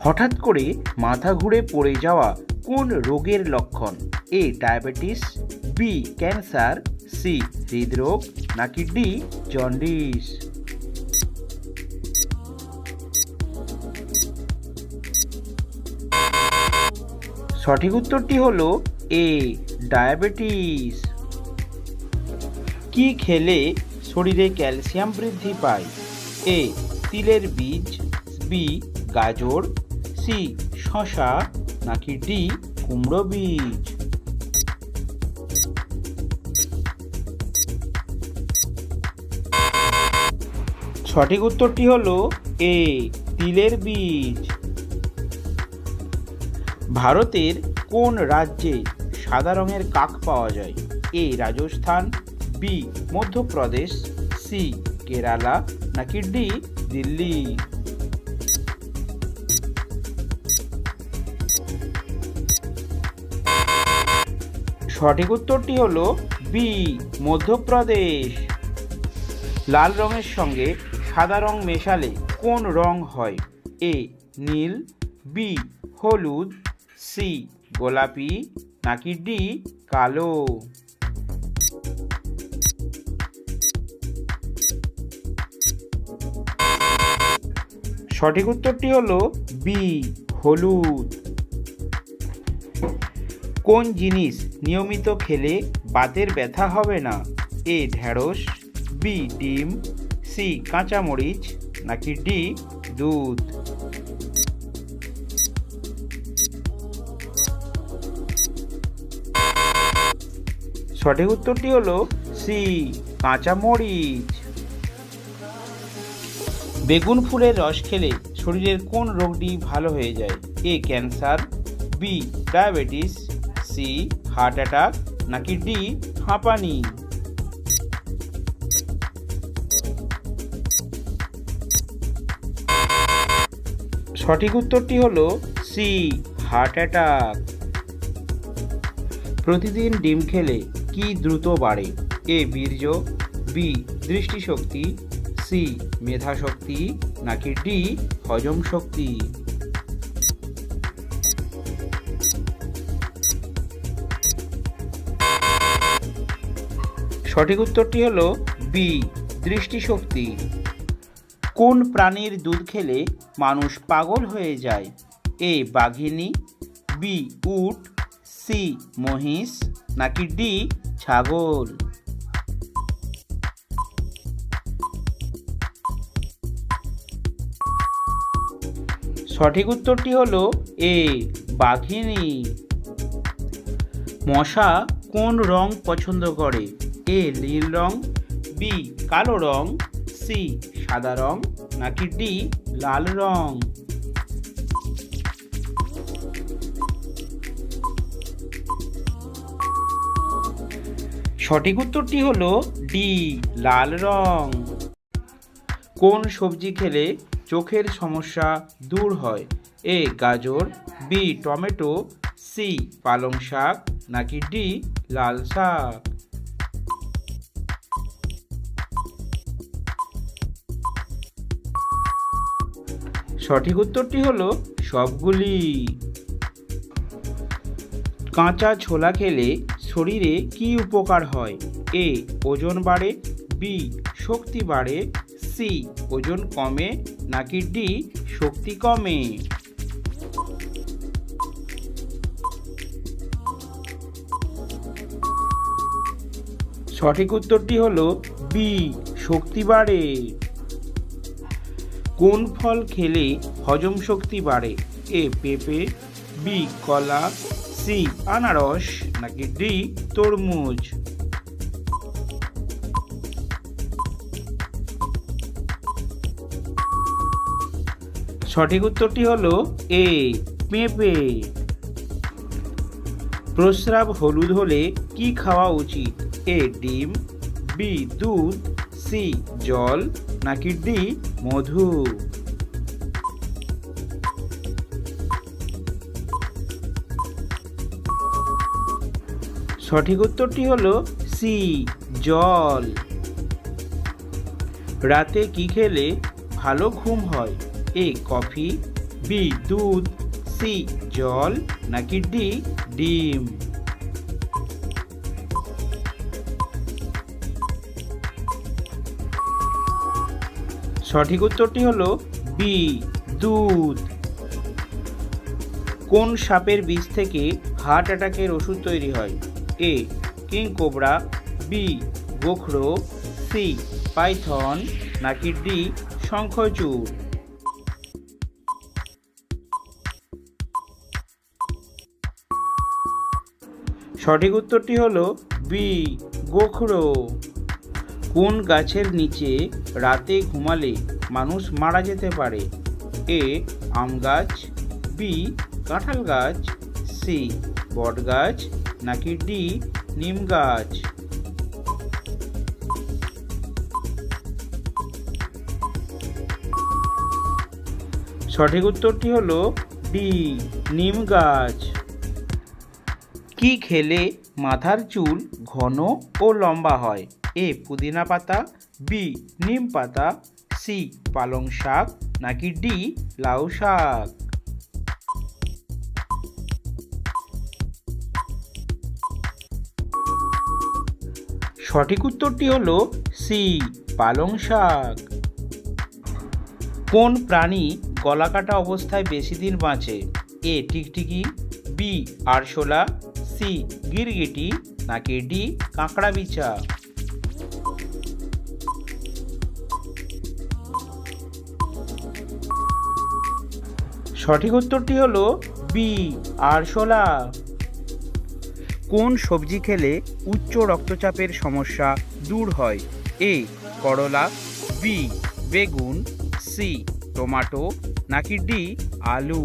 হঠাৎ করে মাথা ঘুরে পড়ে যাওয়া কোন রোগের লক্ষণ? A diabetes, B cancer, C হৃদরোগ, নাকি ডি জন্ডিস? সঠিক উত্তরটি হলো এ ডায়াবেটিস। কি খেলে শরীরে ক্যালসিয়াম বৃদ্ধি পায়? এ তিলের বীজ, বি গাজর, সি শসা, নাকি ডি কুমড়ো বীজ? সঠিক উত্তরটি হলো এ তিলের বীজ। ভারতের কোন রাজ্যে সাদা রঙের কাক পাওয়া যায়? এ রাজস্থান, বি মধ্যপ্রদেশ, সি কেরালা, নাকি ডি দিল্লি? সঠিক উত্তরটি হলো বি মধ্যপ্রদেশ। লাল রঙের সঙ্গে সাদা রং মেশালে কোন রং হয়? এ নীল, বি হলুদ, সি গোলাপি, নাকি ডি কালো? সঠিক উত্তরটি হলো বি হলুদ। কোন জিনিস নিয়মিত খেলে বাতের ব্যথা হবে না? এ ঢেঁড়স, বি ডিম, সি কাঁচামরিচ, নাকি ডি দুধ? সঠিক উত্তরটি হলো সি কাঁচামরিচ। বেগুন ফুলের রস খেলে শরীরের কোন রোগটি ভালো হয়ে যায়? A cancer, B diabetes, C heart attack, নাকি ডি হাঁপানি? সঠিক উত্তরটি হলো সি হার্ট অ্যাটাক। প্রতিদিন ডিম খেলে কি দ্রুত বাড়ে? এ বীর্য, বি দৃষ্টিশক্তি, সি মেধাশক্তি, নাকি ডি হজম শক্তি? সঠিক উত্তরটি হলো বি দৃষ্টিশক্তি। কোন প্রাণীর দুধ খেলে মানুষ পাগল হয়ে যায়? এ বাঘিনী, বি উট, সি মহিষ, নাকি ডি ছাগল? সঠিক উত্তরটি হলো এ বাঘিনী। মশা কোন রং পছন্দ করে? এ নীল রং, বি কালো রং, সি সাদা রং, নাকি ডি লাল রং? সঠিক উত্তরটি হলো ডি লাল রং। কোন সবজি খেলে চোখের সমস্যা দূর হয়? এ গাজর, বি টমেটো, সি পালং শাক, নাকি ডি লাল শাক? সঠিক উত্তরটি হলো সবগুলি। কাঁচা ছোলা খেলে শরীরে কি উপকার হয়? এ ওজন বাড়ে, বি শক্তি বাড়ে, সি ওজন কমে, নাকি ডি শক্তি কমে? সঠিক উত্তরটি হলো বি শক্তি বাড়ে। কোন ফল খেলে হজম শক্তি বাড়ে? এ পেঁপে, বি কলা, সি আনারস, নাকি ডি তরমুজ? সঠিক উত্তরটি হলো এ পেঁপে। প্রস্রাব হলুদ হলে কি খাওয়া উচিত? এ ডিম, বি দুধ, সি জল, নাকি ডি মধু? সঠিক উত্তরটি হলো সি জল। রাতে কি খেলে ভালো ঘুম হয়? এ কফি, বি দুধ, সি জল নাকি ডি ডিম? সঠিক উত্তরটি হলো বি দুধ। কোন সাপের বিষ থেকে হার্ট অ্যাটাকের ওষুধ তৈরি হয়? এ কিং কোবরা, বি গোখরো, সি পাইথন নাকি ডি শঙ্খচূড়? সঠিক উত্তরটি হলো বি গোখরো। কোন গাছের নিচে রাতে ঘুমালে মানুষ মারা যেতে পারে? এ আম গাছ, বি কাঁঠাল গাছ, সি বট গাছ নাকি ডি নিম গাছ? সঠিক উত্তরটি হলো ডি নিম গাছ। কি খেলে মাথার চুল ঘন ও লম্বা হয়? এ পুদিনা পাতা, বি নিম পাতা, সি পালং শাক নাকি ডি লাউ শাক? সঠিক উত্তরটি হলো সি পালং শাক। কোন প্রাণী গলাকাটা অবস্থায় বেশি দিন বাঁচে? এ টিকটিকি, বি আরশোলা, সি গিরগিটি নাকি ডি কাঁকড়া বিছা? সঠিক উত্তরটি হলো বি আরশোলা। কোন সবজি খেলে উচ্চ রক্তচাপের সমস্যা দূর হয়? এ করলা, বি বেগুন, সি টমেটো নাকি ডি আলু?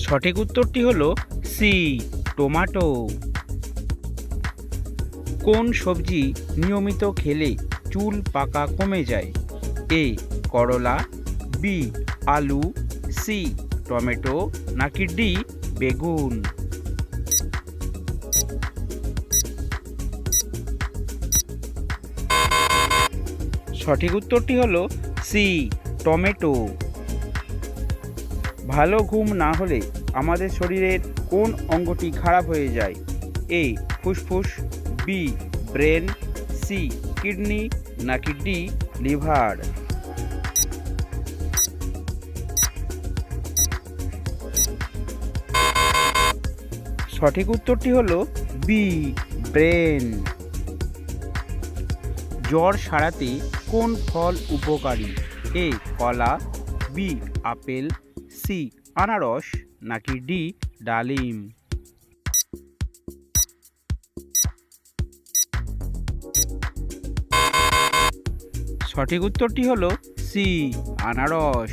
সঠিক উত্তরটি হলো সি টমেটো। কোন সবজি নিয়মিত খেলে চুল পাকা কমে যায়? এ করলা, বি আলু, সি টমেটো নাকি ডি বেগুন? সঠিক উত্তরটি হলো সি টমেটো। ভালো ঘুম না হলে আমাদের শরীরের কোন অঙ্গটি খারাপ হয়ে যায়? এ ফুসফুস, বি ব্রেন, সি কিডনি নাকি ডি লিভার? সঠিক উত্তরটি হলো বি ব্রেন। জ্বর সারাতে কোন ফল উপকারী? এ কলা, বি আপেল, সি আনারস নাকি ডি ডালিম? সঠিক উত্তরটি হলো সি আনারস।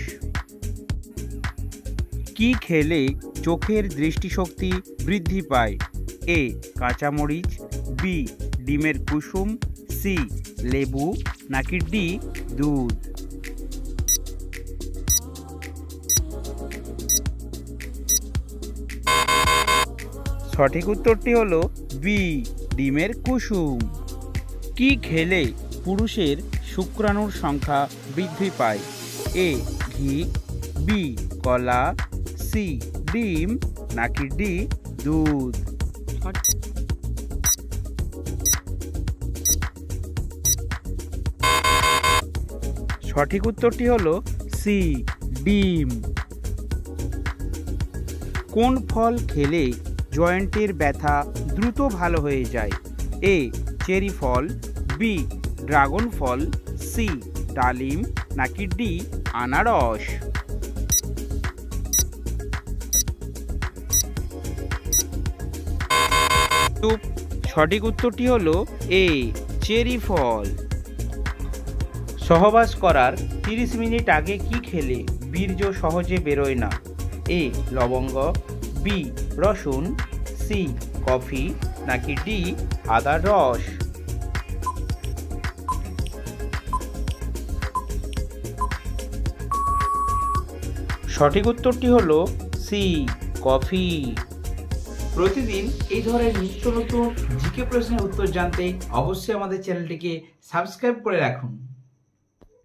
কি খেলে চোখের দৃষ্টিশক্তি বৃদ্ধি পায়? এ কাঁচামরিচ, বি ডিমের কুসুম, সি লেবু নাকি ডি দুধ? সঠিক উত্তরটি হলো বি ডিমের কুসুম। কি খেলে পুরুষের শুক্রাণুর সংখ্যা বৃদ্ধি পায়? এ ঘি, বি কলা, সি ডিম নাকি ডি দুধ? সঠিক উত্তরটি হলো সি ডিম। কোন ফল খেলে জয়েন্টের ব্যথা দ্রুত ভালো হয়ে যায়? এ চেরি ফল, বি ড্রাগন ফল, সি ডালিম নাকি ডি আনারস? সঠিক উত্তরটি হলো এ চেরি ফল। সহবাস করার 30 মিনিট আগে কি খেলে বীর্য সহজে বেরোয় না? এ লবঙ্গ, বি রসুন, সি কফি নাকি ডি আদার রস? সঠিক উত্তরটি হলো সি কফি। প্রতিদিন এই ধরনের নিত্য নতুন জিকে প্রশ্নের উত্তর জানতে অবশ্যই আমাদের চ্যানেলটিকে সাবস্ক্রাইব করে রাখুন।